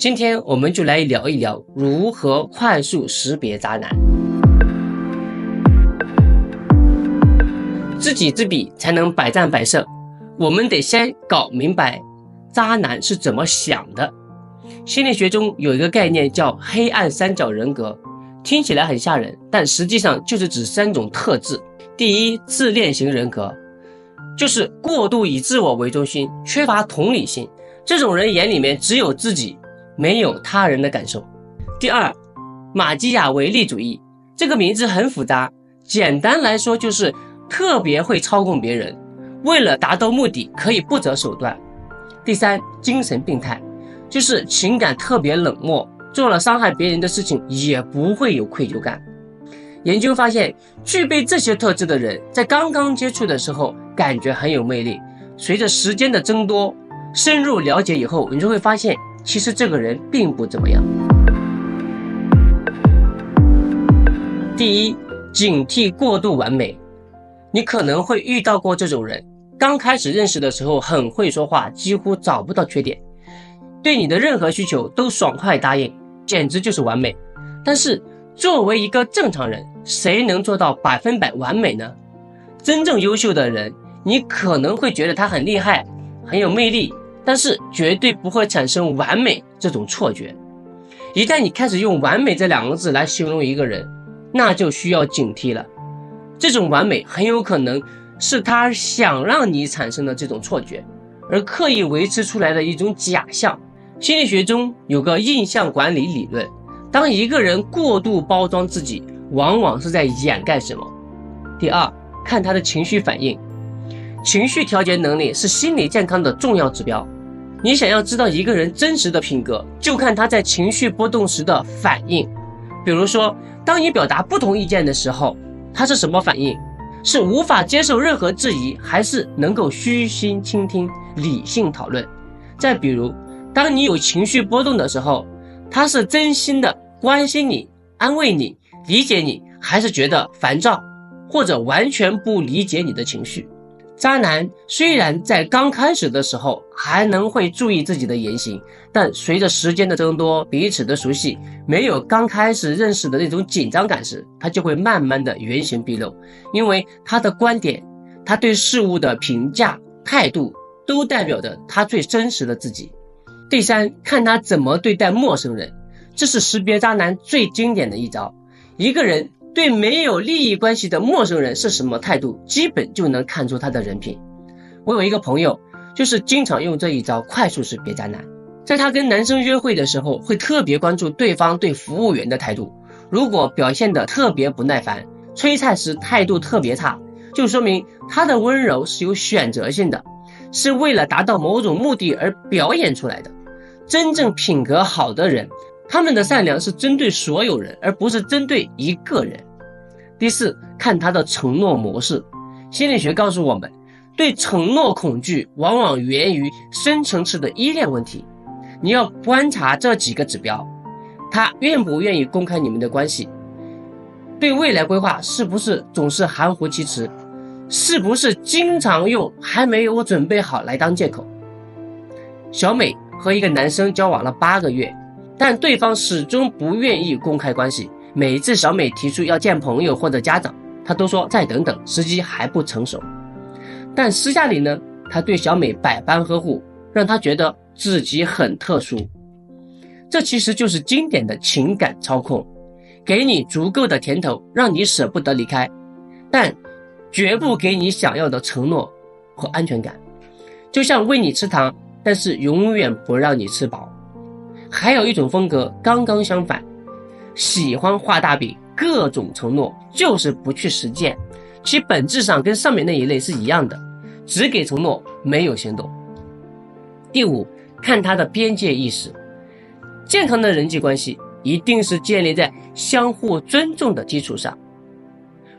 今天我们就来聊一聊如何快速识别渣男。知己知彼才能百战百胜，我们得先搞明白渣男是怎么想的。心理学中有一个概念叫黑暗三角人格，听起来很吓人，但实际上就是指3种特质。第一，自恋型人格，就是过度以自我为中心，缺乏同理心，这种人眼里面只有自己，没有他人的感受。第二，马基雅维利主义，这个名字很复杂，简单来说就是特别会操控别人，为了达到目的可以不择手段。第三，精神病态，就是情感特别冷漠，做了伤害别人的事情也不会有愧疚感。研究发现，具备这些特质的人在刚刚接触的时候感觉很有魅力，随着时间的增多，深入了解以后，你就会发现其实这个人并不怎么样。第一，警惕过度完美，你可能会遇到过这种人，刚开始认识的时候很会说话，几乎找不到缺点，对你的任何需求都爽快答应，简直就是完美。但是作为一个正常人，谁能做到100%完美呢？真正优秀的人，你可能会觉得他很厉害，很有魅力，但是绝对不会产生完美这种错觉。一旦你开始用完美这2个字来形容一个人，那就需要警惕了。这种完美很有可能是他想让你产生的这种错觉，而刻意维持出来的一种假象。心理学中有个印象管理理论，当一个人过度包装自己，往往是在掩盖什么。第二，看他的情绪反应。情绪调节能力是心理健康的重要指标。你想要知道一个人真实的品格，就看他在情绪波动时的反应。比如说，当你表达不同意见的时候，他是什么反应？是无法接受任何质疑，还是能够虚心倾听，理性讨论？再比如，当你有情绪波动的时候，他是真心的关心你、安慰你、理解你，还是觉得烦躁，或者完全不理解你的情绪？渣男虽然在刚开始的时候还能会注意自己的言行，但随着时间的增多，彼此的熟悉，没有刚开始认识的那种紧张感时，他就会慢慢的原形毕露，因为他的观点，他对事物的评价态度都代表着他最真实的自己。第三，看他怎么对待陌生人，这是识别渣男最经典的一招。一个人对没有利益关系的陌生人是什么态度，基本就能看出他的人品。我有一个朋友，就是经常用这一招快速识别渣男。在他跟男生约会的时候，会特别关注对方对服务员的态度，如果表现得特别不耐烦，催菜时态度特别差，就说明他的温柔是有选择性的，是为了达到某种目的而表演出来的。真正品格好的人，他们的善良是针对所有人，而不是针对一个人。第四，看他的承诺模式。心理学告诉我们，对承诺恐惧往往源于深层次的依恋问题。你要观察这几个指标：他愿不愿意公开你们的关系？对未来规划是不是总是含糊其辞？是不是经常用还没有准备好来当借口？小美和一个男生交往了8个月，但对方始终不愿意公开关系。每一次小美提出要见朋友或者家长，他都说再等等，时机还不成熟。但私下里呢，他对小美百般呵护，让她觉得自己很特殊。这其实就是经典的情感操控，给你足够的甜头，让你舍不得离开，但绝不给你想要的承诺和安全感。就像喂你吃糖，但是永远不让你吃饱。还有一种风格刚刚相反，喜欢画大饼，各种承诺，就是不去实践，其本质上跟上面那一类是一样的，只给承诺，没有行动。第五，看他的边界意识。健康的人际关系一定是建立在相互尊重的基础上。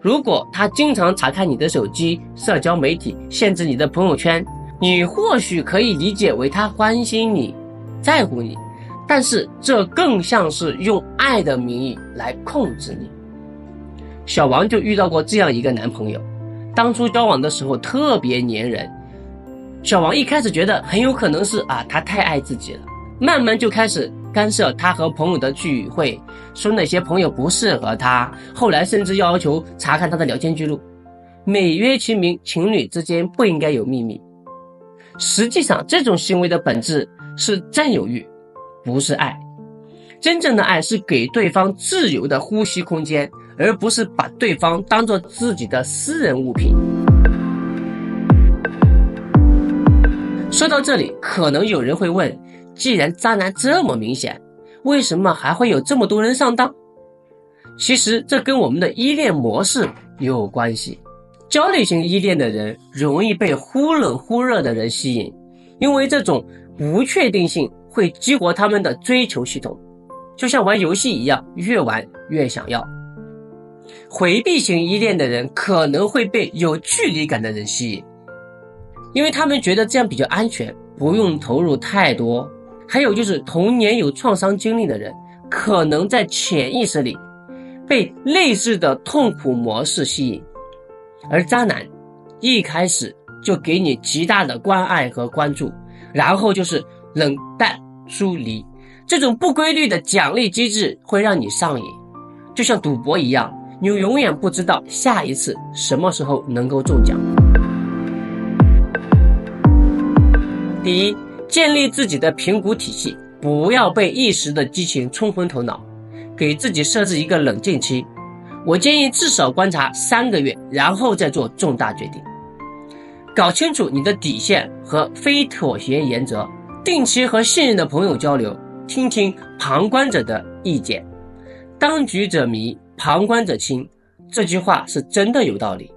如果他经常查看你的手机、社交媒体，限制你的朋友圈，你或许可以理解为他关心你、在乎你，但是这更像是用爱的名义来控制你。小王就遇到过这样一个男朋友，当初交往的时候特别黏人，小王一开始觉得很有可能是他太爱自己了，慢慢就开始干涉他和朋友的聚会，说哪些朋友不适合他，后来甚至要求查看他的聊天记录。美曰其名，情侣之间不应该有秘密。实际上这种行为的本质是占有欲，不是爱。真正的爱是给对方自由的呼吸空间，而不是把对方当作自己的私人物品。说到这里，可能有人会问，既然渣男这么明显，为什么还会有这么多人上当？其实这跟我们的依恋模式有关系。焦虑型依恋的人容易被忽冷忽热的人吸引，因为这种不确定性会激活他们的追求系统，就像玩游戏一样，越玩越想要。回避型依恋的人可能会被有距离感的人吸引，因为他们觉得这样比较安全，不用投入太多。还有就是童年有创伤经历的人，可能在潜意识里被类似的痛苦模式吸引。而渣男一开始就给你极大的关爱和关注，然后就是冷淡疏离，这种不规律的奖励机制会让你上瘾，就像赌博一样，你永远不知道下一次什么时候能够中奖。第一，建立自己的评估体系，不要被一时的激情冲昏头脑，给自己设置一个冷静期。我建议至少观察3个月，然后再做重大决定。搞清楚你的底线和非妥协原则，定期和信任的朋友交流，听听旁观者的意见。当局者迷，旁观者清，这句话是真的有道理。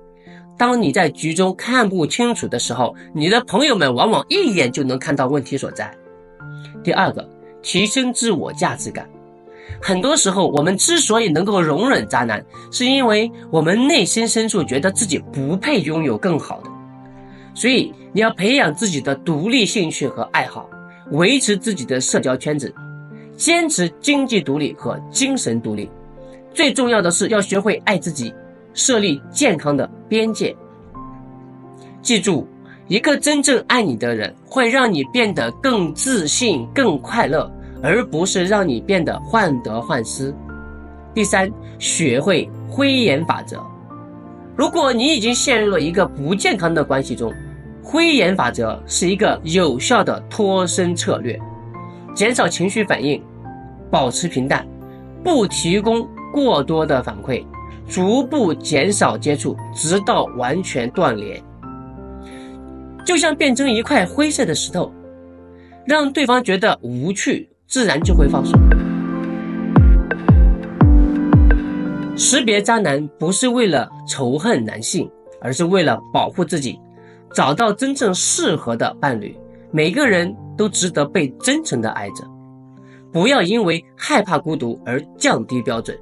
当你在局中看不清楚的时候，你的朋友们往往一眼就能看到问题所在。第二个，提升自我价值感。很多时候我们之所以能够容忍渣男，是因为我们内心深处觉得自己不配拥有更好的。所以你要培养自己的独立兴趣和爱好，维持自己的社交圈子，坚持经济独立和精神独立。最重要的是要学会爱自己，设立健康的边界。记住，一个真正爱你的人会让你变得更自信、更快乐，而不是让你变得患得患失。第三，学会灰岩法则。如果你已经陷入了一个不健康的关系中，灰岩法则是一个有效的脱身策略。减少情绪反应，保持平淡，不提供过多的反馈，逐步减少接触，直到完全断联。就像变成一块灰色的石头，让对方觉得无趣，自然就会放手。识别渣男不是为了仇恨男性，而是为了保护自己，找到真正适合的伴侣。每个人都值得被真诚地爱着，不要因为害怕孤独而降低标准。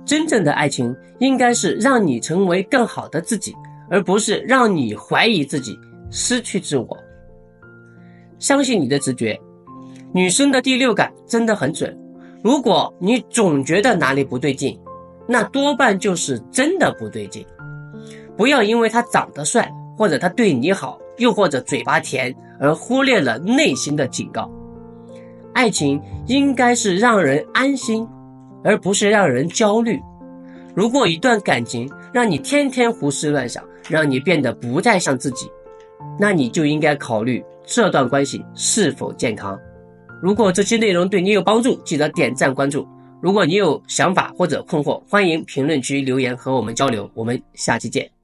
真正的爱情应该是让你成为更好的自己，而不是让你怀疑自己，失去自我。相信你的直觉，女生的第六感真的很准。如果你总觉得哪里不对劲，那多半就是真的不对劲。不要因为他长得帅，或者他对你好，又或者嘴巴甜，而忽略了内心的警告。爱情应该是让人安心，而不是让人焦虑。如果一段感情让你天天胡思乱想，让你变得不再像自己，那你就应该考虑这段关系是否健康。如果这期内容对你有帮助，记得点赞关注。如果你有想法或者困惑，欢迎评论区留言和我们交流。我们下期见。